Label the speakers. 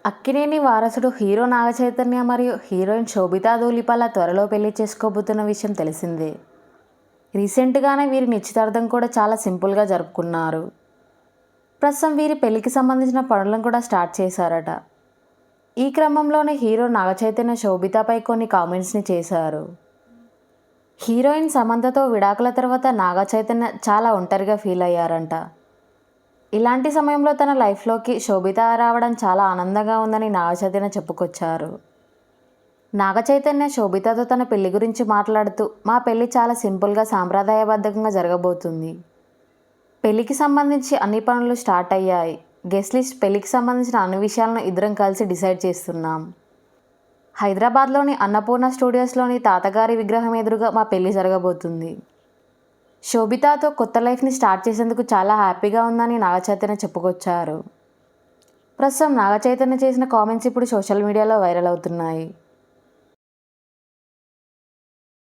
Speaker 1: అక్కినేని వారసుడు హీరో నాగచైతన్య మరియు హీరోయిన్ శోభితా ధూళిపాల త్వరలో పెళ్లి చేసుకోబోతున్న విషయం తెలిసిందే. రీసెంట్గానే వీరి నిశ్చితార్థం కూడా చాలా సింపుల్గా జరుపుకున్నారు. ప్రస్తుతం వీరి పెళ్లికి సంబంధించిన పనులను కూడా స్టార్ట్ చేశారట. ఈ క్రమంలోనే హీరో నాగచైతన్య శోభితాపై కొన్ని కామెంట్స్ని చేశారు. హీరోయిన్ సమంతతో విడాకుల తర్వాత నాగచైతన్య చాలా ఒంటరిగా ఫీల్ అయ్యారంట. ఇలాంటి సమయంలో తన లైఫ్లోకి శోభిత రావడం చాలా ఆనందంగా ఉందని నాగచైతన్య చెప్పుకొచ్చారు. నాగచైతన్య శోభితతో తన పెళ్లి గురించి మాట్లాడుతూ, మా పెళ్లి చాలా సింపుల్గా సాంప్రదాయబద్ధంగా జరగబోతుంది. పెళ్లికి సంబంధించి అన్ని పనులు స్టార్ట్ అయ్యాయి. గెస్ట్ లిస్ట్, పెళ్లికి సంబంధించిన అన్ని విషయాలను ఇద్దరం కలిసి డిసైడ్ చేస్తున్నాం. హైదరాబాద్లోని అన్నపూర్ణ స్టూడియోస్లోని తాతగారి విగ్రహం ఎదురుగా మా పెళ్లి జరగబోతుంది. శోభితతో కొత్త లైఫ్ని స్టార్ట్ చేసేందుకు చాలా హ్యాపీగా ఉందని నాగచైతన్య చెప్పుకొచ్చారు. ప్రస్తుతం నాగచైతన్య చేసిన కామెంట్స్ ఇప్పుడు సోషల్ మీడియాలో వైరల్ అవుతున్నాయి.